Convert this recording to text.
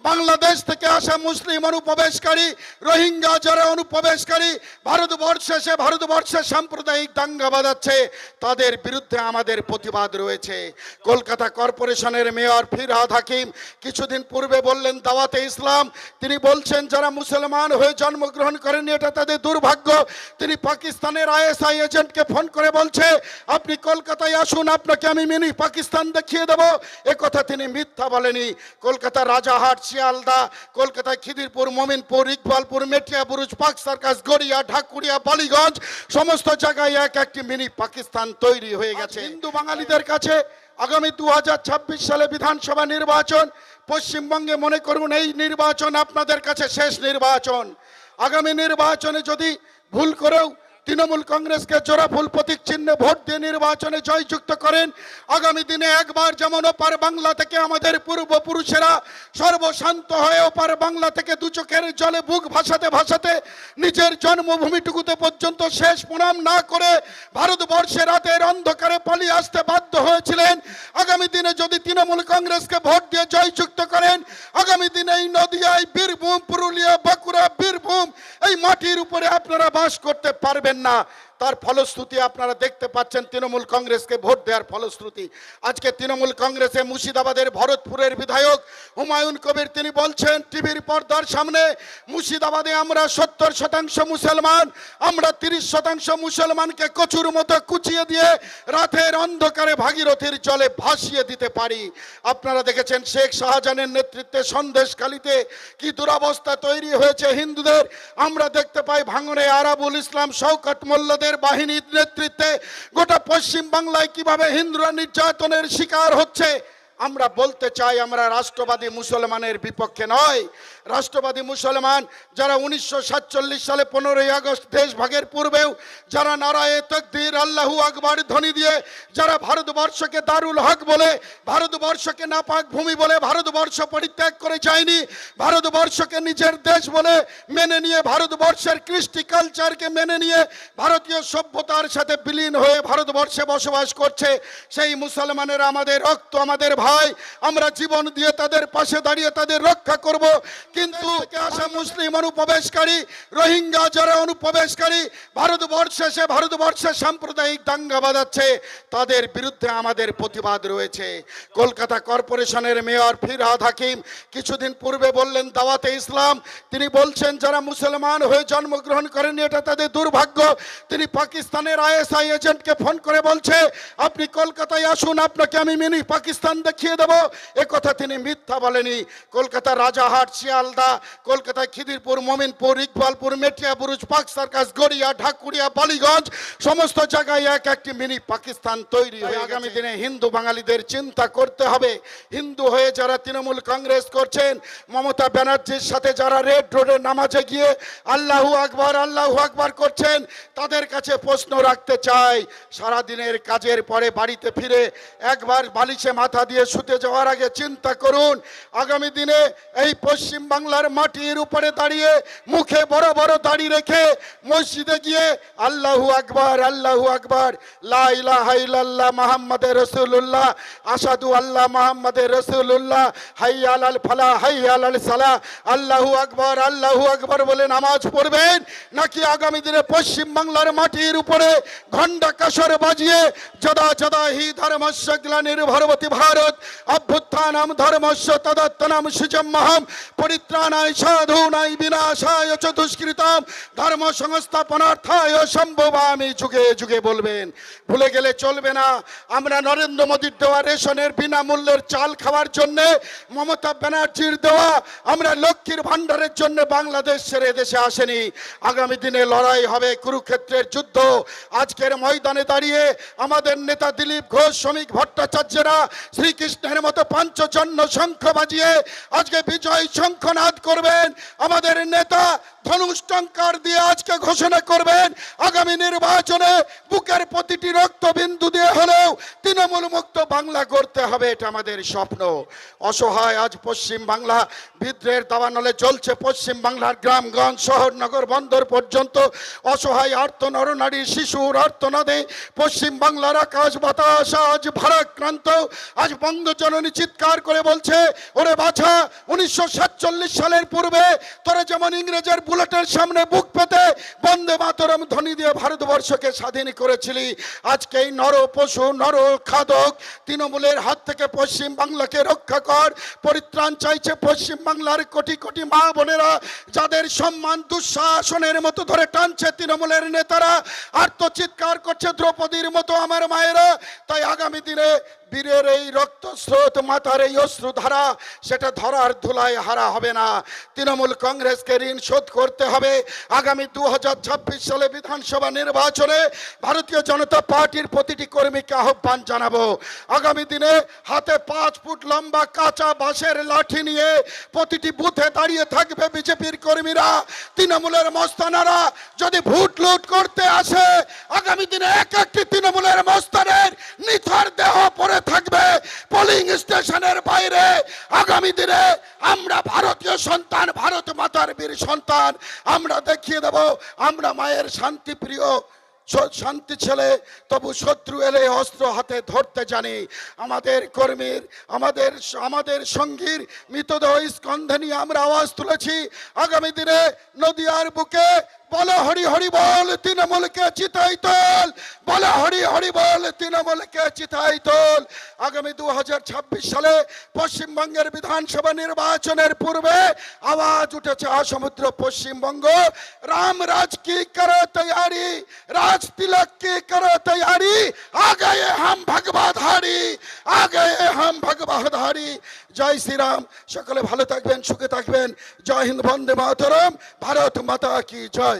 বাংলাদেশ থেকে আসা মুসলিম অনুপ্রবেশকারী, রোহিঙ্গা যারা অনুপ্রবেশকারী ভারতবর্ষে এসে ভারতবর্ষে সাম্প্রদায়িক দাঙ্গা বাঁধাচ্ছে, তাদের বিরুদ্ধে আমাদের প্রতিবাদ রয়েছে। কলকাতা কর্পোরেশনের মেয়র ফিরহাদ হাকিম কিছুদিন পূর্বে বললেন দাওয়াতে ইসলাম, তিনি বলছেন যারা মুসলমান হয়ে জন্মগ্রহণ করেনি এটা তাদের দুর্ভাগ্য। তিনি পাকিস্তানের আইএসআই এজেন্টকে ফোন করে বলছে আপনি কলকাতায় আসুন, আপনাকে আমি মিনি পাকিস্তান দেখিয়ে দেব। এ কথা তিনি মিথ্যা বলেনি। কলকাতা রাজারহাট, শিয়ালদা, কলকাতায় খিদিরপুর, মমিনপুর, ইকবালপুর, মেটিয়াবুরুজ, পাক সার্কাস, গড়িয়া, ঢাকুরিয়া, বালিগঞ্জ সমস্ত জায়গায় এক একটি মিনি পাকিস্তান তৈরি হয়ে গেছে। হিন্দু বাঙালিদের কাছে আগামী 2026 সালে বিধানসভা নির্বাচন, পশ্চিমবঙ্গে মনে করুন এই নির্বাচন আপনাদের কাছে শেষ নির্বাচন। আগামী নির্বাচনে যদি ভুল করেও তৃণমূল কংগ্রেসকে জোড়া ফুল প্রতীক চিহ্নে ভোট দিয়ে নির্বাচনে জয়যুক্ত করেন, আগামী দিনে একবার যেমন ওপার বাংলা থেকে আমাদের পূর্বপুরুষেরা সর্বশান্ত হয়ে ওপার বাংলা থেকে দু চোখের জলে বুক ভাসাতে ভাসাতে নিজের জন্মভূমিটুকুতে পর্যন্ত শেষ প্রণাম না করে ভারতবর্ষের রাতের অন্ধকারে পালিয়ে আসতে বাধ্য হয়েছিলেন, আগামী দিনে যদি তৃণমূল কংগ্রেসকে ভোট দিয়ে জয়যুক্ত করেন, আগামী দিনে এই নদিয়ায়, বীরভূম, পুরুলিয়া, বাঁকুড়া, বীরভূম এই মাটির উপরে আপনারা বাস করতে পারবেন না। তার ফলশ্রুতি আপনারা দেখতে পাচ্ছেন তৃণমূল কংগ্রেসকে ভোট দেওয়ার ফলশ্রুতি। আজকে তৃণমূল কংগ্রেসে মুর্শিদাবাদের ভরতপুরের বিধায়ক হুমায়ুন কবির তিনি বলছেন টিভির পর্দার সামনে, মুর্শিদাবাদে আমরা 70% মুসলমান, আমরা 30% মুসলমানকে কচুর মতো কুচিয়ে দিয়ে রাতের অন্ধকারে ভাগীরথীর জলে ভাসিয়ে দিতে পারি। আপনারা দেখেছেন শেখ শাহজাহানের নেতৃত্বে সন্দেশখালীতে কি দুরবস্থা তৈরি হয়েছে হিন্দুদের। আমরা দেখতে পাই ভাঙড়ে আরাবুল ইসলাম, শওকত মোল্লাদের বাহিনীর নেতৃত্বে গোটা পশ্চিম বাংলায় কিভাবে হিন্দুরা নির্যাতনের শিকার হচ্ছে। আমরা বলতে চাই আমরা রাষ্ট্রবাদী মুসলমানের বিপক্ষে নয়। রাষ্ট্রবাদী মুসলমান যারা 1947 সালে 15ই আগস্ট দেশ ভাগের পূর্বেও যারা নারায়ে তাকবীর আল্লাহু আকবার ধ্বনি দিয়ে যারা ভারতবর্ষকে দারুল হক বলে, ভারতবর্ষকে নাপাক ভূমি বলে ভারতবর্ষ পরিত্যাগ করে যায়নি, ভারতবর্ষকে নিজের দেশ বলে মেনে নিয়ে ভারতবর্ষের কৃষ্টি কালচারকে মেনে নিয়ে ভারতীয় সভ্যতার সাথে বিলীন হয়ে ভারতবর্ষে বসবাস করছে, সেই মুসলমানেরা আমাদের রক্ত, আমাদের ভাই, আমরা জীবন দিয়ে তাদের পাশে দাঁড়িয়ে তাদের রক্ষা করব। কিন্তু আসা মুসলিম অনুপ্রবেশকারী, রোহিঙ্গা যারা অনুপ্রবেশকারী ভারতবর্ষে এসে ভারতবর্ষে সাম্প্রদায়িক দাঙ্গা বাঁধাচ্ছে, তাদের বিরুদ্ধে আমাদের প্রতিবাদ রয়েছে। কলকাতা কর্পোরেশনের মেয়র ফিরহাদ হাকিম কিছুদিন পূর্বে বললেন দাওয়াতে ইসলাম, তিনি বলছেন যারা মুসলমান হয়ে জন্মগ্রহণ করেনি এটা তাদের দুর্ভাগ্য। তিনি পাকিস্তানের আইএসআই এজেন্টকে ফোন করে বলছে আপনি কলকাতায় আসুন, আপনাকে আমি মিনি পাকিস্তান দেখিয়ে দেব। এ কথা তিনি মিথ্যা বলেনি। কলকাতা রাজারহাট, শিয়ালদা, কলকাতায় খিদিরপুর, মমিনপুর, ইকবালপুর, মেটিয়াবুরুজ, পাক সার্কাস, গড়িয়া, ঢাকুরিয়া, বালিগঞ্জ সমস্ত জায়গায় এক একটি মিনি পাকিস্তান তৈরি হয়ে আগামী দিনে হিন্দু বাঙালিদের চিন্তা করতে হবে। হিন্দু হয়ে যারা তৃণমূল কংগ্রেস করছেন, মমতা ব্যানার্জির সাথে যারা রেড রোডে নামাজে গিয়ে আল্লাহু আকবার করছেন, তাদের কাছে প্রশ্ন রাখতে চাই সারাদিনের কাজের পরে বাড়িতে ফিরে একবার বালিশে মাথা দিয়ে শুতে যাওয়ার আগে চিন্তা করুন আগামী দিনে এই পশ্চিম বাংলার মাটির উপরে দাঁড়িয়ে মুখে বড় বড় দাড়ি রেখে মসজিদে গিয়ে আল্লাহু আকবার লা ইলাহা ইল্লাল্লাহ মুহাম্মাদুর রাসূলুল্লাহ আশহাদু আল্লা মুহাম্মাদুর রাসূলুল্লাহ হাইয়া আলাল ফালাহ হাইয়া আলাল সালাহ আল্লাহু আকবার বলে নামাজ পড়বেন, নাকি আগামী দিনে পশ্চিম বাংলার মাটির উপরে ঘণ্টা কাসর বাজিয়ে যদা যদা হি ধর্মস্য গ্লানির্ভরতি ভারত অভ্যুত্থানম ধর্মস্য তদাত্তনম সুজম্মহম পরিত্রাণায় সাধূনায় বিনাশায় চ দুষ্কৃতাম ধর্ম সংস্থাপনার্থায় সম্ভবামি যুগে যুগে বলবেন। ভুলে গেলে চলবে না, আমরা নরেন্দ্র মোদীর দেওয়া রেশনের বিনামূল্যের চাল খাওয়ার জন্য, মমতা ব্যানার্জির দেওয়া আমরা লক্ষ্মীর ভান্ডারের জন্য বাংলাদেশ ছেড়ে দেশে আসেনি। আগামী দিনে লড়াই হবে কুরুক্ষেত্রের যুদ্ধ। আজকের ময়দানে দাঁড়িয়ে আমাদের নেতা দিলীপ ঘোষ, শ্রমিক ভট্টাচার্যরা শ্রীকৃষ্ণের মতো পাঞ্চজন্য শঙ্খ বাজিয়ে আজকে বিজয় শঙ্খনাদ করবেন। আমাদের নেতা ধনুষ টঙ্কার দিয়ে আজকে ঘোষণা করবেন আগামী নির্বাচনে বুকের প্রতিটি রক্তবিন্দু দিয়ে হলেও তৃণমূল মুক্ত বাংলা গড়তে হবে, এটা আমাদের স্বপ্ন। অসহায় আজ পশ্চিম বাংলা বিদ্রোহের দাবানলে চলছে। পশ্চিম বাংলার গ্রামগঞ্জ, শহর, নগর, বন্দর পর্যন্ত অসহায় আর্ত নরনারী শিশুর আর্তনাদে পশ্চিম বাংলার আকাশ বাতাস আজ ভারাক্রান্ত। আজ বঙ্গজননী চিৎকার করে বলছে, ওরে বাছা, 1947 সালের পূর্বে তোরা যেমন ইংরেজের বুলেটের সামনে বুক পেতে বন্দে মাতরম ধ্বনি দিয়ে ভারতবর্ষকে স্বাধীন করেছিলি, আজকে এই নর পশু নর খাদক তৃণমূলের হাত থেকে পশ্চিম বাংলাকে রক্ষা কর। পরিত্রাণ চাইছে পশ্চিম বাংলার কোটি কোটি মা বোনেরা, যাদের সম্মান দুঃশাসনের মতো ধরে টানছে তৃণমূলের নেতারা, আর তো চিৎকার করছে দ্রৌপদীর মতো আমার মায়েরা। তাই আগামী দিনে বীরের এই রক্তস্রোত, মাতার এই অশ্রুধারা, সেটা ধরার ধুলায় হারা হবে না। তৃণমূল কংগ্রেসকে ঋণ শোধ করতে হবে। আগামী 2026 সালে বিধানসভা নির্বাচনে ভারতীয় জনতা পার্টির প্রতিটি কর্মীকে আহ্বান জানাবো, আগামী দিনে হাতে 5 ফুট লম্বা কাঁচা বাঁশের লাঠি নিয়ে প্রতিটি বুথে দাঁড়িয়ে থাকবে বিজেপির কর্মীরা। তৃণমূলের মস্তানারা যদি ভোট লুট করতে আসে, আগামী দিনে এক একটি তৃণমূলের মস্তানের নিথর দেহ পড়ে থাকবে পোলিং স্টেশনের বাইরে। আগামী দিনে আমরা ভারতীয় সন্তান, ভারত মাতার বীর সন্তান, আমরা দেখিয়ে দেব আমরা মায়ের শান্তিপ্রিয় শান্তি ছেলে, তবু শত্রু এলে অস্ত্র হাতে ধরতে জানি। আমাদের কর্মীর, আমাদের সঙ্গীর মৃতদেহ স্কন্ধে নিয়ে আমরা আওয়াজ তুলেছি। আগামী দিনে নদিয়ার বুকে বলো হরি হরি বল, তৃণমূলকে চিতাই তোল, বলো হরি হরি বল, তৃণমূলকে চিতাই তোল। আগামী 2026 সালে পশ্চিমবঙ্গের বিধানসভা নির্বাচনের পূর্বে আওয়াজ উঠেছে সমুদ্র পশ্চিমবঙ্গ। রাম রাজ কি করে তৈয়ারি, রাজ तिलक की करो तैयारी, आ गए हम भगवाधारी, आ गए हम भगवाधारी। जय श्री राम। सकले भालो थाकबेन, सुखे थाकबेन। जय हिंद, वंदे मातरम। भारत माता की जय।